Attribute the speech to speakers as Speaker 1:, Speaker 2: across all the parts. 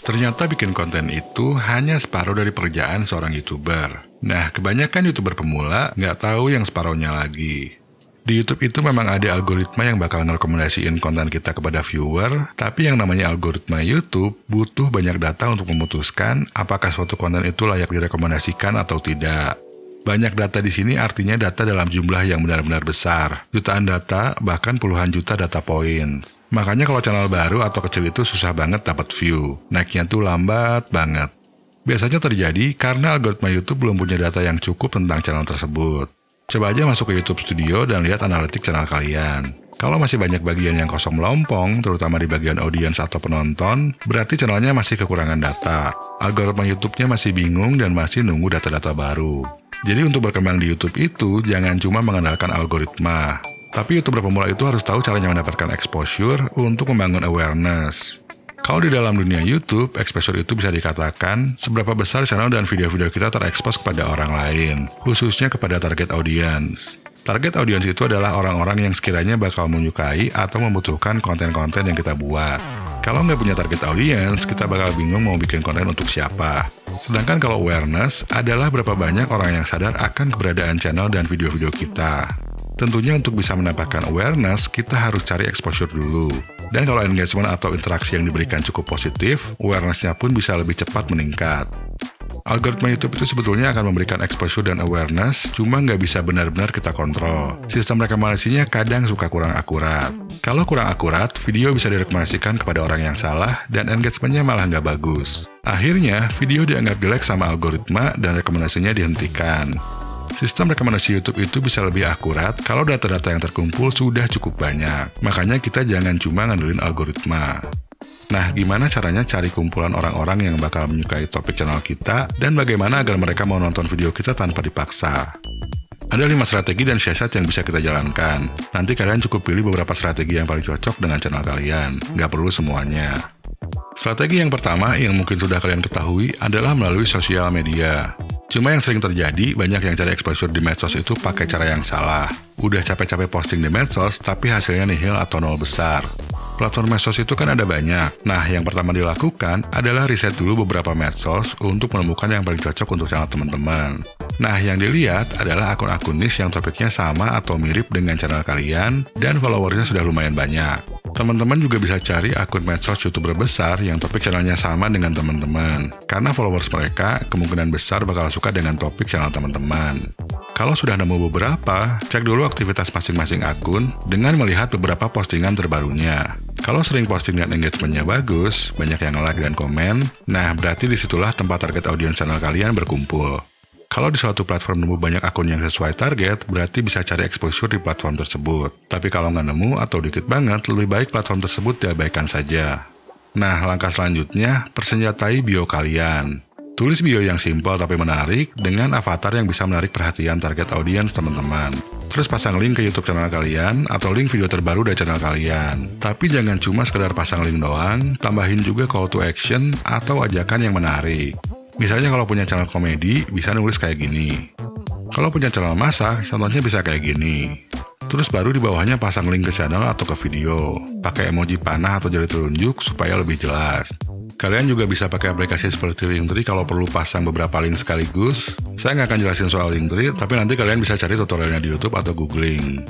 Speaker 1: Ternyata bikin konten itu hanya separuh dari pekerjaan seorang YouTuber. Nah, kebanyakan YouTuber pemula nggak tahu yang separuhnya lagi. Di YouTube itu memang ada algoritma yang bakal ngerekomendasiin konten kita kepada viewer, tapi yang namanya algoritma YouTube butuh banyak data untuk memutuskan apakah suatu konten itu layak direkomendasikan atau tidak. Banyak data di sini artinya data dalam jumlah yang benar-benar besar. Jutaan data, bahkan puluhan juta data points. Makanya kalau channel baru atau kecil itu susah banget dapat view. Naiknya tuh lambat banget. Biasanya terjadi karena algoritma YouTube belum punya data yang cukup tentang channel tersebut. Coba aja masuk ke YouTube Studio dan lihat analitik channel kalian. Kalau masih banyak bagian yang kosong melompong, terutama di bagian audiens atau penonton, berarti channelnya masih kekurangan data. Algoritma YouTube-nya masih bingung dan masih nunggu data-data baru. Jadi untuk berkembang di YouTube itu, jangan cuma mengandalkan algoritma. Tapi YouTuber pemula itu harus tahu caranya mendapatkan exposure untuk membangun awareness. Kalau di dalam dunia YouTube, exposure itu bisa dikatakan seberapa besar channel dan video-video kita terekspos kepada orang lain, khususnya kepada target audience. Target audience itu adalah orang-orang yang sekiranya bakal menyukai atau membutuhkan konten-konten yang kita buat. Kalau nggak punya target audience, kita bakal bingung mau bikin konten untuk siapa. Sedangkan kalau awareness adalah berapa banyak orang yang sadar akan keberadaan channel dan video-video kita. Tentunya untuk bisa mendapatkan awareness, kita harus cari exposure dulu. Dan kalau engagement atau interaksi yang diberikan cukup positif, awareness-nya pun bisa lebih cepat meningkat. Algoritma YouTube itu sebetulnya akan memberikan exposure dan awareness, cuma nggak bisa benar-benar kita kontrol. Sistem rekomendasinya kadang suka kurang akurat. Kalau kurang akurat, video bisa direkomendasikan kepada orang yang salah, dan engagement-nya malah nggak bagus. Akhirnya, video dianggap jelek sama algoritma, dan rekomendasinya dihentikan. Sistem rekomendasi YouTube itu bisa lebih akurat kalau data-data yang terkumpul sudah cukup banyak. Makanya kita jangan cuma ngandelin algoritma. Nah, gimana caranya cari kumpulan orang-orang yang bakal menyukai topik channel kita, dan bagaimana agar mereka mau nonton video kita tanpa dipaksa? Ada 5 strategi dan siasat yang bisa kita jalankan. Nanti kalian cukup pilih beberapa strategi yang paling cocok dengan channel kalian. Nggak perlu semuanya. Strategi yang pertama yang mungkin sudah kalian ketahui adalah melalui sosial media. Cuma yang sering terjadi, banyak yang cari exposure di medsos itu pakai cara yang salah. Udah capek-capek posting di medsos, tapi hasilnya nihil atau nol besar. Platform medsos itu kan ada banyak. Nah, yang pertama dilakukan adalah riset dulu beberapa medsos untuk menemukan yang paling cocok untuk channel teman-teman. Nah, yang dilihat adalah akun-akun niche yang topiknya sama atau mirip dengan channel kalian, dan followersnya sudah lumayan banyak. Teman-teman juga bisa cari akun medsos YouTuber besar yang topik channelnya sama dengan teman-teman. Karena followers mereka kemungkinan besar bakal suka dengan topik channel teman-teman. Kalau sudah nemu beberapa, cek dulu aktivitas masing-masing akun dengan melihat beberapa postingan terbarunya. Kalau sering posting dan engagement-nya bagus, banyak yang like dan komen, nah berarti disitulah tempat target audiens channel kalian berkumpul. Kalau di suatu platform nemu banyak akun yang sesuai target, berarti bisa cari exposure di platform tersebut. Tapi kalau nggak nemu atau dikit banget, lebih baik platform tersebut diabaikan saja. Nah, langkah selanjutnya, persenjatai bio kalian. Tulis bio yang simpel tapi menarik, dengan avatar yang bisa menarik perhatian target audiens teman-teman. Terus pasang link ke YouTube channel kalian, atau link video terbaru dari channel kalian. Tapi jangan cuma sekedar pasang link doang, tambahin juga call to action atau ajakan yang menarik. Misalnya kalau punya channel komedi, bisa nulis kayak gini. Kalau punya channel masak, contohnya bisa kayak gini. Terus baru di bawahnya pasang link ke channel atau ke video. Pakai emoji panah atau jari telunjuk supaya lebih jelas. Kalian juga bisa pakai aplikasi seperti Linktree kalau perlu pasang beberapa link sekaligus. Saya nggak akan jelasin soal Linktree, tapi nanti kalian bisa cari tutorialnya di YouTube atau googling.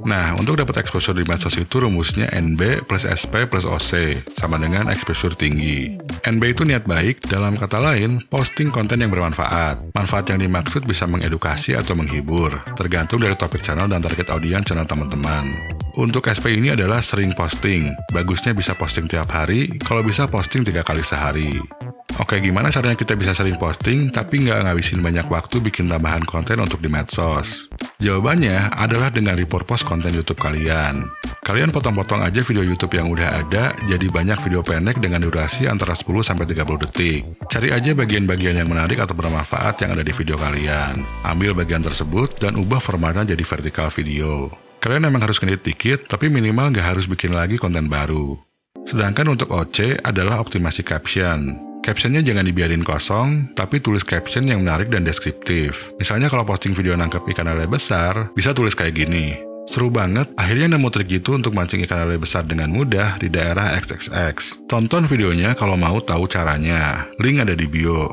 Speaker 1: Nah, untuk dapat exposure di medsos itu rumusnya NB plus SP plus OC, sama dengan exposure tinggi. NB itu niat baik, dalam kata lain, posting konten yang bermanfaat. Manfaat yang dimaksud bisa mengedukasi atau menghibur, tergantung dari topik channel dan target audiens channel teman-teman. Untuk SP ini adalah sering posting, bagusnya bisa posting tiap hari, kalau bisa posting 3 kali sehari. Oke, gimana caranya kita bisa sering posting tapi nggak ngabisin banyak waktu bikin tambahan konten untuk di medsos? Jawabannya adalah dengan repurpose konten YouTube kalian. Kalian potong-potong aja video YouTube yang udah ada, jadi banyak video pendek dengan durasi antara 10-30 detik. Cari aja bagian-bagian yang menarik atau bermanfaat yang ada di video kalian. Ambil bagian tersebut dan ubah formatnya jadi vertikal video. Kalian emang harus ngedit dikit, tapi minimal nggak harus bikin lagi konten baru. Sedangkan untuk OC adalah optimasi caption. Captionnya jangan dibiarin kosong, tapi tulis caption yang menarik dan deskriptif. Misalnya kalau posting video nangkep ikan lele besar, bisa tulis kayak gini. Seru banget, akhirnya nemu trik itu untuk mancing ikan lele besar dengan mudah di daerah XXX. Tonton videonya kalau mau tahu caranya, link ada di bio.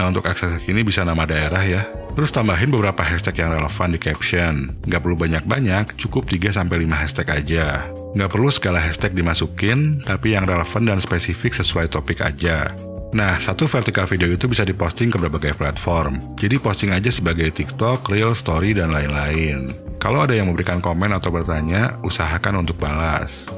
Speaker 1: Nah untuk XXX ini bisa nama daerah ya. Terus tambahin beberapa hashtag yang relevan di caption. Nggak perlu banyak-banyak, cukup 3-5 hashtag aja. Nggak perlu segala hashtag dimasukin, tapi yang relevan dan spesifik sesuai topik aja. Nah, satu vertikal video itu bisa diposting ke berbagai platform. Jadi posting aja sebagai TikTok, Reel, Story, dan lain-lain. Kalau ada yang memberikan komen atau bertanya, usahakan untuk balas.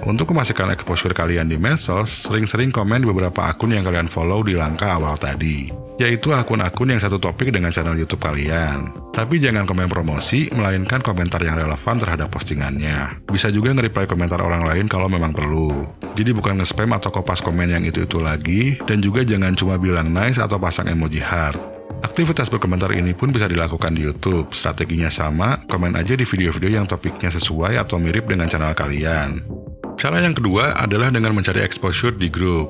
Speaker 1: Untuk memastikan exposure kalian di medsos, sering-sering komen di beberapa akun yang kalian follow di langkah awal tadi, yaitu akun-akun yang satu topik dengan channel YouTube kalian. Tapi jangan komen promosi, melainkan komentar yang relevan terhadap postingannya. Bisa juga nge-reply komentar orang lain kalau memang perlu. Jadi bukan nge-spam atau kopas komen yang itu-itu lagi, dan juga jangan cuma bilang nice atau pasang emoji heart. Aktivitas berkomentar ini pun bisa dilakukan di YouTube. Strateginya sama, komen aja di video-video yang topiknya sesuai atau mirip dengan channel kalian. Cara yang kedua adalah dengan mencari exposure di grup.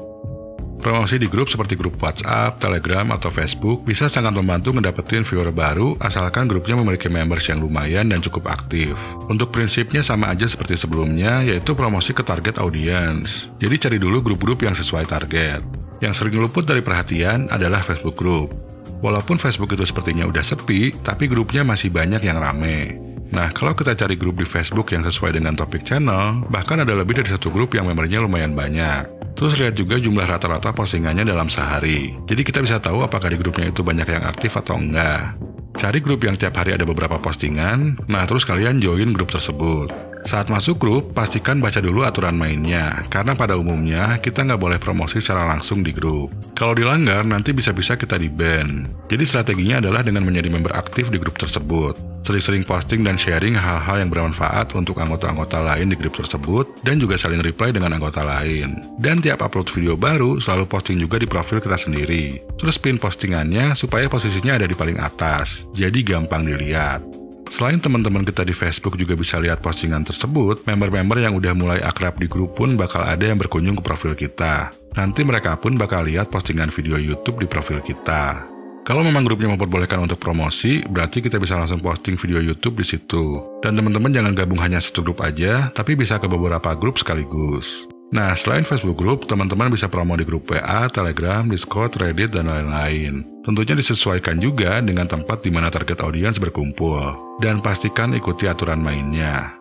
Speaker 1: Promosi di grup seperti grup WhatsApp, Telegram, atau Facebook bisa sangat membantu ngedapetin viewer baru asalkan grupnya memiliki members yang lumayan dan cukup aktif. Untuk prinsipnya sama aja seperti sebelumnya, yaitu promosi ke target audience. Jadi cari dulu grup-grup yang sesuai target. Yang sering luput dari perhatian adalah Facebook group. Walaupun Facebook itu sepertinya udah sepi, tapi grupnya masih banyak yang rame. Nah, kalau kita cari grup di Facebook yang sesuai dengan topik channel, bahkan ada lebih dari satu grup yang membernya lumayan banyak. Terus lihat juga jumlah rata-rata postingannya dalam sehari. Jadi kita bisa tahu apakah di grupnya itu banyak yang aktif atau enggak. Cari grup yang tiap hari ada beberapa postingan, nah terus kalian join grup tersebut. Saat masuk grup, pastikan baca dulu aturan mainnya, karena pada umumnya kita nggak boleh promosi secara langsung di grup. Kalau dilanggar, nanti bisa-bisa kita di-ban. Jadi strateginya adalah dengan menjadi member aktif di grup tersebut. Sering-sering posting dan sharing hal-hal yang bermanfaat untuk anggota-anggota lain di grup tersebut, dan juga saling reply dengan anggota lain. Dan tiap upload video baru, selalu posting juga di profil kita sendiri. Terus pin postingannya supaya posisinya ada di paling atas, jadi gampang dilihat. Selain teman-teman kita di Facebook juga bisa lihat postingan tersebut, member-member yang udah mulai akrab di grup pun bakal ada yang berkunjung ke profil kita. Nanti mereka pun bakal lihat postingan video YouTube di profil kita. Kalau memang grupnya memperbolehkan untuk promosi, berarti kita bisa langsung posting video YouTube di situ. Dan teman-teman jangan gabung hanya satu grup aja, tapi bisa ke beberapa grup sekaligus. Nah, selain Facebook Group, teman-teman bisa promo di grup WA, Telegram, Discord, Reddit, dan lain-lain. Tentunya disesuaikan juga dengan tempat di mana target audiens berkumpul. Dan pastikan ikuti aturan mainnya.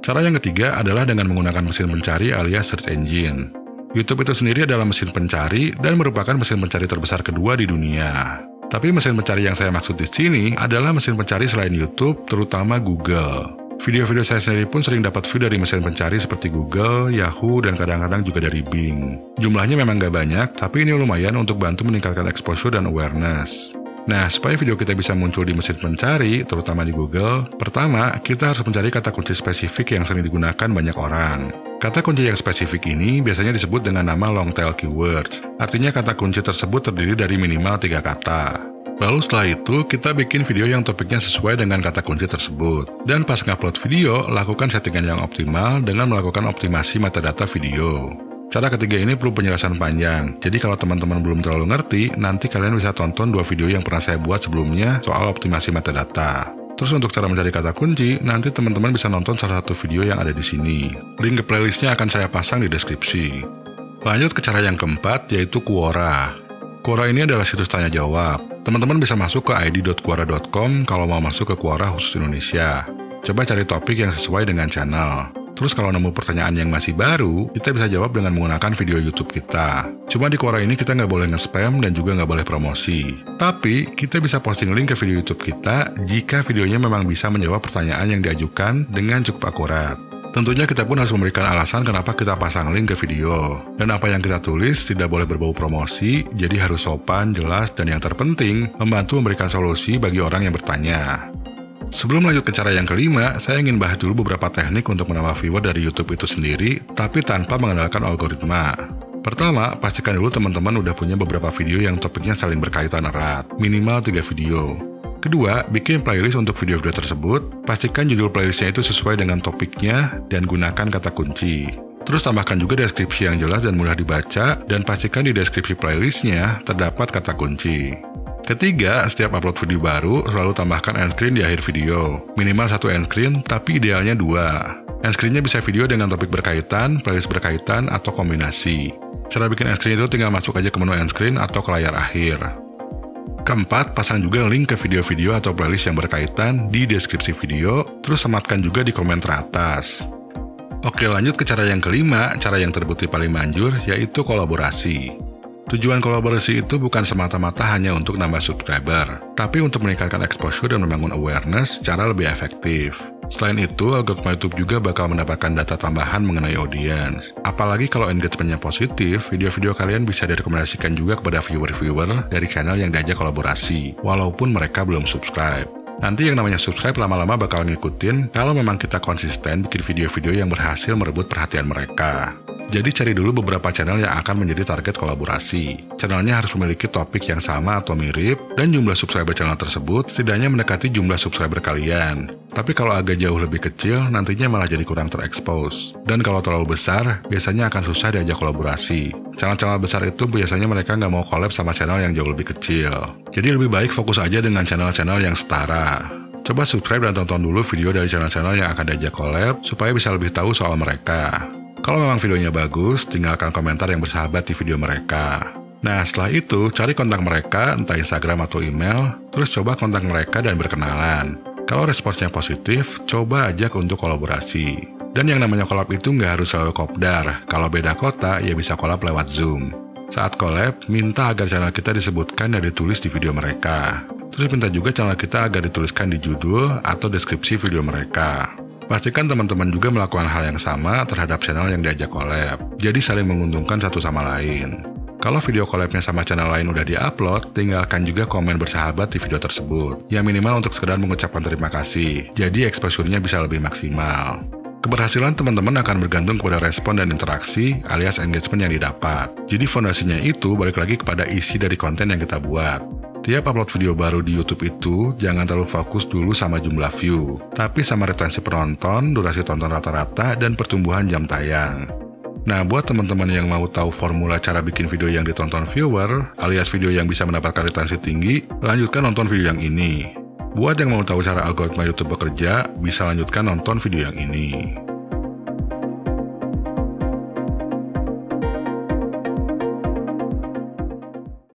Speaker 1: Cara yang ketiga adalah dengan menggunakan mesin pencari alias search engine. YouTube itu sendiri adalah mesin pencari dan merupakan mesin pencari terbesar kedua di dunia. Tapi mesin pencari yang saya maksud di sini adalah mesin pencari selain YouTube, terutama Google. Video-video saya sendiri pun sering dapat view dari mesin pencari seperti Google, Yahoo, dan kadang-kadang juga dari Bing. Jumlahnya memang gak banyak, tapi ini lumayan untuk bantu meningkatkan exposure dan awareness. Nah, supaya video kita bisa muncul di mesin pencari, terutama di Google, pertama, kita harus mencari kata kunci spesifik yang sering digunakan banyak orang. Kata kunci yang spesifik ini biasanya disebut dengan nama long tail keywords. Artinya kata kunci tersebut terdiri dari minimal 3 kata. Lalu setelah itu, kita bikin video yang topiknya sesuai dengan kata kunci tersebut. Dan pas ngupload video, lakukan settingan yang optimal dengan melakukan optimasi metadata video. Cara ketiga ini perlu penjelasan panjang, jadi kalau teman-teman belum terlalu ngerti, nanti kalian bisa tonton 2 video yang pernah saya buat sebelumnya soal optimasi metadata. Terus untuk cara mencari kata kunci, nanti teman-teman bisa nonton salah satu video yang ada di sini. Link ke playlistnya akan saya pasang di deskripsi. Lanjut ke cara yang keempat, yaitu Quora. Quora ini adalah situs tanya jawab. Teman-teman bisa masuk ke id.quora.com kalau mau masuk ke Quora khusus Indonesia. Coba cari topik yang sesuai dengan channel. Terus kalau nemu pertanyaan yang masih baru, kita bisa jawab dengan menggunakan video YouTube kita. Cuma di Quora ini kita nggak boleh nge-spam dan juga nggak boleh promosi. Tapi, kita bisa posting link ke video YouTube kita jika videonya memang bisa menjawab pertanyaan yang diajukan dengan cukup akurat. Tentunya kita pun harus memberikan alasan kenapa kita pasang link ke video. Dan apa yang kita tulis tidak boleh berbau promosi, jadi harus sopan, jelas, dan yang terpenting, membantu memberikan solusi bagi orang yang bertanya. Sebelum lanjut ke cara yang kelima, saya ingin bahas dulu beberapa teknik untuk menambah viewer dari YouTube itu sendiri, tapi tanpa mengandalkan algoritma. Pertama, pastikan dulu teman-teman udah punya beberapa video yang topiknya saling berkaitan erat, minimal 3 video. Kedua, bikin playlist untuk video-video tersebut, pastikan judul playlistnya itu sesuai dengan topiknya, dan gunakan kata kunci. Terus tambahkan juga deskripsi yang jelas dan mudah dibaca, dan pastikan di deskripsi playlistnya terdapat kata kunci. Ketiga, setiap upload video baru, selalu tambahkan end screen di akhir video. Minimal 1 end screen, tapi idealnya 2. End screen-nya bisa video dengan topik berkaitan, playlist berkaitan, atau kombinasi. Cara bikin end screen itu tinggal masuk aja ke menu end screen atau ke layar akhir. Keempat, pasang juga link ke video-video atau playlist yang berkaitan di deskripsi video, terus sematkan juga di komen teratas. Oke, lanjut ke cara yang kelima, cara yang terbukti paling manjur, yaitu kolaborasi. Tujuan kolaborasi itu bukan semata-mata hanya untuk nambah subscriber, tapi untuk meningkatkan exposure dan membangun awareness secara lebih efektif. Selain itu, algoritma YouTube juga bakal mendapatkan data tambahan mengenai audiens. Apalagi kalau engagement-nya positif, video-video kalian bisa direkomendasikan juga kepada viewer-viewer dari channel yang diajak kolaborasi, walaupun mereka belum subscribe. Nanti yang namanya subscribe lama-lama bakal ngikutin kalau memang kita konsisten bikin video-video yang berhasil merebut perhatian mereka. Jadi cari dulu beberapa channel yang akan menjadi target kolaborasi. Channelnya harus memiliki topik yang sama atau mirip, dan jumlah subscriber channel tersebut setidaknya mendekati jumlah subscriber kalian. Tapi kalau agak jauh lebih kecil, nantinya malah jadi kurang terekspos. Dan kalau terlalu besar, biasanya akan susah diajak kolaborasi. Channel-channel besar itu biasanya mereka nggak mau collab sama channel yang jauh lebih kecil. Jadi lebih baik fokus aja dengan channel-channel yang setara. Coba subscribe dan tonton dulu video dari channel-channel yang akan diajak collab, supaya bisa lebih tahu soal mereka. Kalau memang videonya bagus, tinggalkan komentar yang bersahabat di video mereka. Nah, setelah itu, cari kontak mereka, entah Instagram atau email, terus coba kontak mereka dan berkenalan. Kalau responsnya positif, coba ajak untuk kolaborasi. Dan yang namanya collab itu nggak harus selalu kopdar. Kalau beda kota, ya bisa collab lewat Zoom. Saat collab, minta agar channel kita disebutkan dan ditulis di video mereka. Terus minta juga channel kita agar dituliskan di judul atau deskripsi video mereka. Pastikan teman-teman juga melakukan hal yang sama terhadap channel yang diajak collab. Jadi saling menguntungkan satu sama lain. Kalau video collabnya sama channel lain udah di-upload, tinggalkan juga komen bersahabat di video tersebut. Yang minimal untuk sekedar mengucapkan terima kasih. Jadi exposure-nya bisa lebih maksimal. Keberhasilan teman-teman akan bergantung kepada respon dan interaksi alias engagement yang didapat. Jadi fondasinya itu balik lagi kepada isi dari konten yang kita buat. Tiap upload video baru di YouTube itu, jangan terlalu fokus dulu sama jumlah view, tapi sama retensi penonton, durasi tonton rata-rata, dan pertumbuhan jam tayang. Nah, buat teman-teman yang mau tahu formula cara bikin video yang ditonton viewer, alias video yang bisa mendapatkan retensi tinggi, lanjutkan nonton video yang ini. Buat yang mau tahu cara algoritma YouTube bekerja, bisa lanjutkan nonton video yang ini.